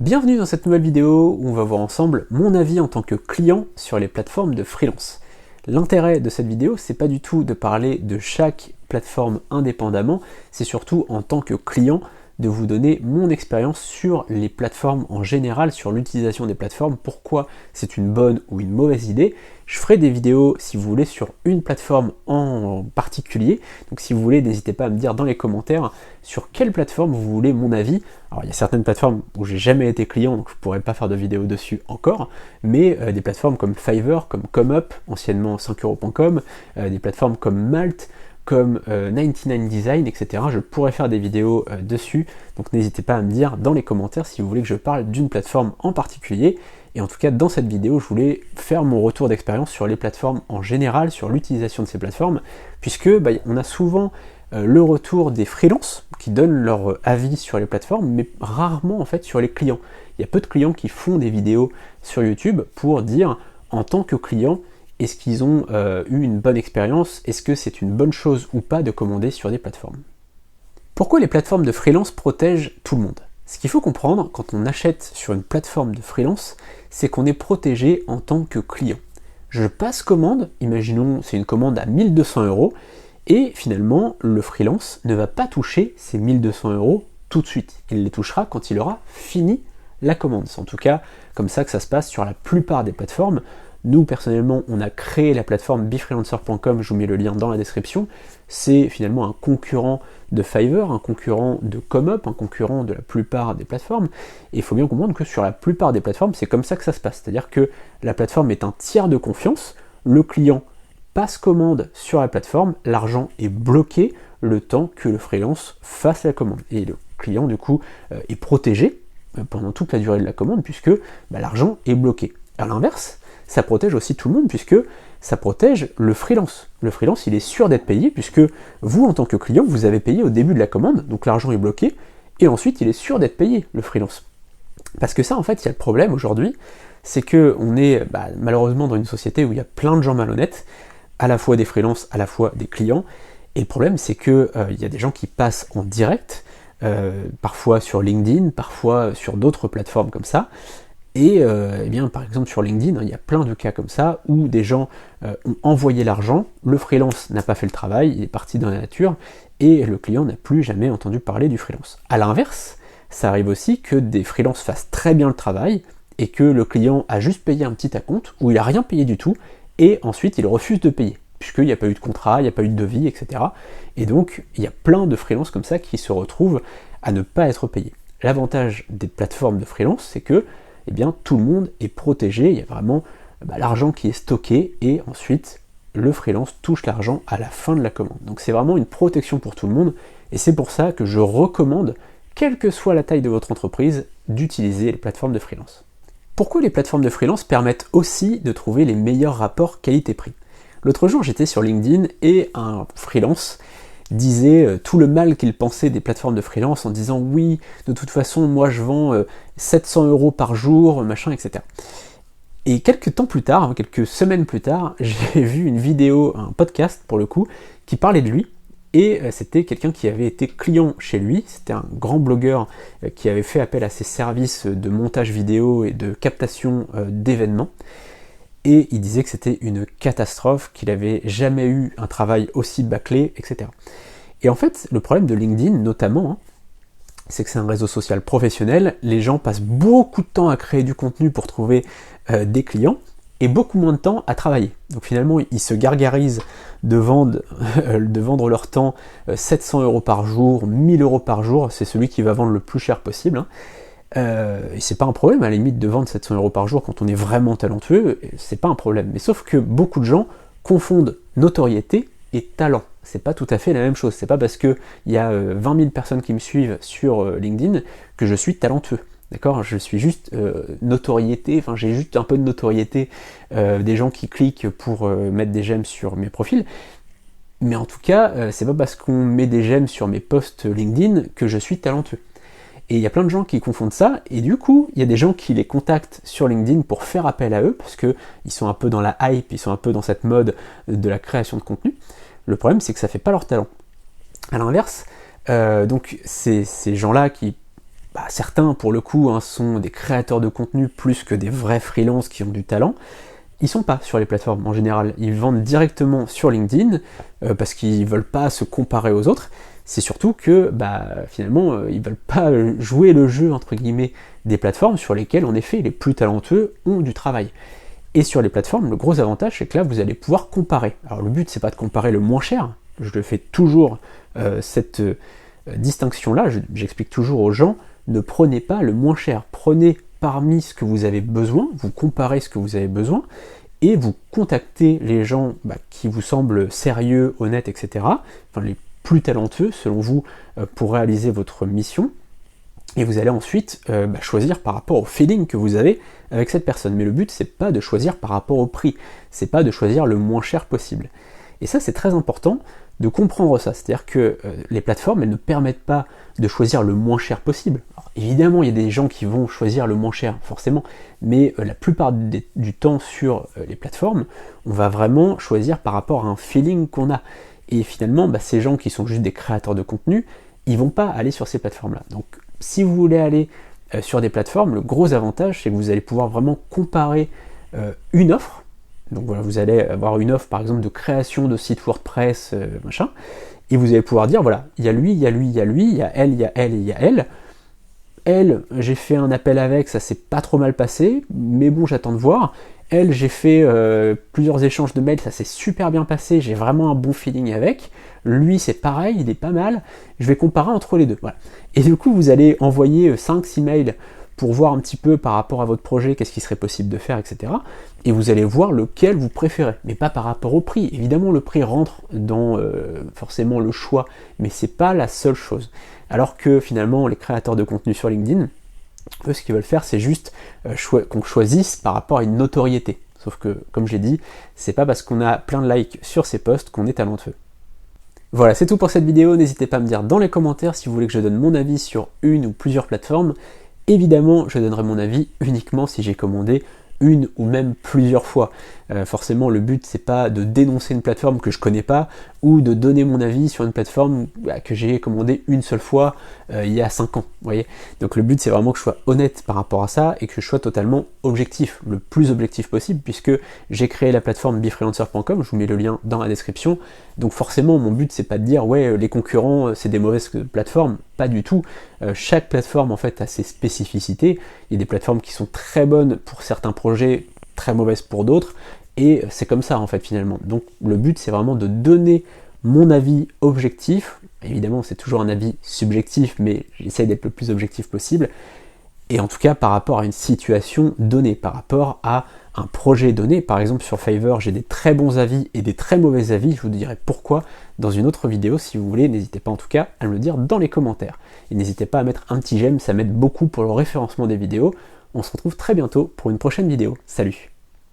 Bienvenue dans cette nouvelle vidéo où on va voir ensemble mon avis en tant que client sur les plateformes de freelance. L'intérêt de cette vidéo, c'est pas du tout de parler de chaque plateforme indépendamment, c'est surtout en tant que client de vous donner mon expérience sur les plateformes en général, sur l'utilisation des plateformes, pourquoi c'est une bonne ou une mauvaise idée. Je ferai des vidéos, si vous voulez, sur une plateforme en particulier. Donc si vous voulez, n'hésitez pas à me dire dans les commentaires sur quelle plateforme vous voulez mon avis. Alors il y a certaines plateformes où j'ai jamais été client, donc je pourrais pas faire de vidéo dessus encore, mais des plateformes comme Fiverr, comme ComeUp, anciennement 5euros.com, des plateformes comme Malt, comme 99design, etc. Je pourrais faire des vidéos dessus, donc n'hésitez pas à me dire dans les commentaires si vous voulez que je parle d'une plateforme en particulier. Et en tout cas, dans cette vidéo, je voulais faire mon retour d'expérience sur les plateformes en général, sur l'utilisation de ces plateformes, puisque on a souvent le retour des freelances qui donnent leur avis sur les plateformes, mais rarement en fait sur les clients. Il y a peu de clients qui font des vidéos sur YouTube pour dire en tant que client, est-ce qu'ils ont eu une bonne expérience, est-ce que c'est une bonne chose ou pas de commander sur des plateformes. Pourquoi les plateformes de freelance protègent tout le monde ? Ce qu'il faut comprendre quand on achète sur une plateforme de freelance, c'est qu'on est protégé en tant que client. Je passe commande, imaginons c'est une commande à 1200 €, et finalement le freelance ne va pas toucher ces 1200 € tout de suite. Il les touchera quand il aura fini la commande. C'est en tout cas comme ça que ça se passe sur la plupart des plateformes. Nous, personnellement, on a créé la plateforme befreelancer.com, je vous mets le lien dans la description. C'est finalement un concurrent de Fiverr, un concurrent de ComeUp, un concurrent de la plupart des plateformes. Et il faut bien comprendre que sur la plupart des plateformes, c'est comme ça que ça se passe. C'est-à-dire que la plateforme est un tiers de confiance, le client passe commande sur la plateforme, l'argent est bloqué le temps que le freelance fasse la commande. Et le client, du coup, est protégé pendant toute la durée de la commande, puisque l'argent est bloqué. À l'inverse, ça protège aussi tout le monde, puisque ça protège le freelance. Le freelance, il est sûr d'être payé, puisque vous, en tant que client, vous avez payé au début de la commande, donc l'argent est bloqué, et ensuite, il est sûr d'être payé, le freelance. Parce que ça, en fait, il y a le problème aujourd'hui, c'est qu'on est malheureusement dans une société où il y a plein de gens malhonnêtes, à la fois des freelances, à la fois des clients, et le problème, c'est qu'il y a des gens qui passent en direct, parfois sur LinkedIn, parfois sur d'autres plateformes comme ça, et bien, par exemple sur LinkedIn, il y a plein de cas comme ça où des gens ont envoyé l'argent, le freelance n'a pas fait le travail, il est parti dans la nature, et le client n'a plus jamais entendu parler du freelance. A l'inverse, ça arrive aussi que des freelances fassent très bien le travail, et que le client a juste payé un petit acompte, ou il n'a rien payé du tout, et ensuite il refuse de payer, puisqu'il n'y a pas eu de contrat, il n'y a pas eu de devis, etc. Et donc il y a plein de freelances comme ça qui se retrouvent à ne pas être payés. L'avantage des plateformes de freelance, c'est que tout le monde est protégé, il y a vraiment l'argent qui est stocké, et ensuite le freelance touche l'argent à la fin de la commande. Donc c'est vraiment une protection pour tout le monde, et c'est pour ça que je recommande, quelle que soit la taille de votre entreprise, d'utiliser les plateformes de freelance. Pourquoi les plateformes de freelance permettent aussi de trouver les meilleurs rapports qualité-prix ? L'autre jour, j'étais sur LinkedIn et un freelance disait tout le mal qu'il pensait des plateformes de freelance en disant oui, de toute façon, moi je vends 700 € par jour, machin, etc. Et quelques temps plus tard, quelques semaines plus tard, j'ai vu une vidéo, un podcast pour le coup, qui parlait de lui, et c'était quelqu'un qui avait été client chez lui, c'était un grand blogueur qui avait fait appel à ses services de montage vidéo et de captation d'événements, et il disait que c'était une catastrophe, qu'il avait jamais eu un travail aussi bâclé, etc. Et en fait, le problème de LinkedIn, notamment, c'est que c'est un réseau social professionnel, les gens passent beaucoup de temps à créer du contenu pour trouver des clients, et beaucoup moins de temps à travailler. Donc finalement, ils se gargarisent de vendre leur temps 700 € par jour, 1000 € par jour, c'est celui qui va vendre le plus cher possible, et c'est pas un problème à la limite de vendre 700 € par jour quand on est vraiment talentueux, c'est pas un problème. Mais sauf que beaucoup de gens confondent notoriété et talent. C'est pas tout à fait la même chose. C'est pas parce qu'il y a 20 000 personnes qui me suivent sur LinkedIn que je suis talentueux. D'accord ? Je suis juste notoriété, j'ai juste un peu de notoriété des gens qui cliquent pour mettre des j'aime sur mes profils. Mais en tout cas, c'est pas parce qu'on met des j'aime sur mes posts LinkedIn que je suis talentueux. Et il y a plein de gens qui confondent ça, et du coup, il y a des gens qui les contactent sur LinkedIn pour faire appel à eux, parce qu'ils sont un peu dans la hype, ils sont un peu dans cette mode de la création de contenu. Le problème, c'est que ça fait pas leur talent. À l'inverse, donc ces gens-là qui certains pour le coup sont des créateurs de contenu plus que des vrais freelances qui ont du talent, ils sont pas sur les plateformes en général. Ils vendent directement sur LinkedIn parce qu'ils veulent pas se comparer aux autres. C'est surtout que finalement ils veulent pas jouer le jeu entre guillemets des plateformes sur lesquelles en effet les plus talentueux ont du travail. Et sur les plateformes, le gros avantage c'est que là vous allez pouvoir comparer. Alors le but c'est pas de comparer le moins cher, je le fais toujours cette distinction-là, j'explique toujours aux gens, ne prenez pas le moins cher, prenez parmi ce que vous avez besoin, vous comparez ce que vous avez besoin, et vous contactez les gens qui vous semblent sérieux, honnêtes, etc., enfin les plus talentueux selon vous pour réaliser votre mission, et vous allez ensuite choisir par rapport au feeling que vous avez avec cette personne. Mais le but c'est pas de choisir par rapport au prix, c'est pas de choisir le moins cher possible. Et ça c'est très important de comprendre ça, c'est-à-dire que les plateformes elles ne permettent pas de choisir le moins cher possible. Alors, évidemment il y a des gens qui vont choisir le moins cher forcément, mais la plupart du temps sur les plateformes on va vraiment choisir par rapport à un feeling qu'on a. Et finalement ces gens qui sont juste des créateurs de contenu, ils vont pas aller sur ces plateformes là. Donc si vous voulez aller sur des plateformes, le gros avantage c'est que vous allez pouvoir vraiment comparer une offre. Donc voilà, vous allez avoir une offre par exemple de création de site WordPress, machin, et vous allez pouvoir dire voilà, il y a lui, il y a lui, il y a lui, il y a elle, il y a elle et il y a elle. Elle, j'ai fait un appel avec, ça s'est pas trop mal passé, mais bon, j'attends de voir. Elle, j'ai fait plusieurs échanges de mails, ça s'est super bien passé, j'ai vraiment un bon feeling avec. Lui, c'est pareil, il est pas mal. Je vais comparer entre les deux. Voilà. Et du coup, vous allez envoyer 5-6 mails pour voir un petit peu par rapport à votre projet, qu'est-ce qui serait possible de faire, etc. Et vous allez voir lequel vous préférez, mais pas par rapport au prix. Évidemment, le prix rentre dans forcément le choix, mais c'est pas la seule chose. Alors que finalement, les créateurs de contenu sur LinkedIn, eux, ce qu'ils veulent faire, c'est juste qu'on choisisse par rapport à une notoriété. Sauf que, comme j'ai dit, c'est pas parce qu'on a plein de likes sur ces posts qu'on est talentueux. Voilà, c'est tout pour cette vidéo. N'hésitez pas à me dire dans les commentaires si vous voulez que je donne mon avis sur une ou plusieurs plateformes. Évidemment, je donnerai mon avis uniquement si j'ai commandé une ou même plusieurs fois. Forcément, le but c'est pas de dénoncer une plateforme que je connais pas ou de donner mon avis sur une plateforme que j'ai commandé une seule fois il y a 5 ans. Vous voyez. Donc le but c'est vraiment que je sois honnête par rapport à ça et que je sois totalement objectif, le plus objectif possible, puisque j'ai créé la plateforme befreelancer.com, je vous mets le lien dans la description. Donc forcément, mon but c'est pas de dire ouais les concurrents c'est des mauvaises plateformes, pas du tout. Chaque plateforme en fait a ses spécificités. Il y a des plateformes qui sont très bonnes pour certains projets, très mauvaises pour d'autres. Et c'est comme ça en fait finalement. Donc le but c'est vraiment de donner mon avis objectif. Évidemment c'est toujours un avis subjectif, mais j'essaye d'être le plus objectif possible. Et en tout cas par rapport à une situation donnée, par rapport à un projet donné. Par exemple sur Fiverr j'ai des très bons avis et des très mauvais avis. Je vous dirai pourquoi dans une autre vidéo si vous voulez. N'hésitez pas en tout cas à me le dire dans les commentaires. Et n'hésitez pas à mettre un petit j'aime, ça m'aide beaucoup pour le référencement des vidéos. On se retrouve très bientôt pour une prochaine vidéo. Salut!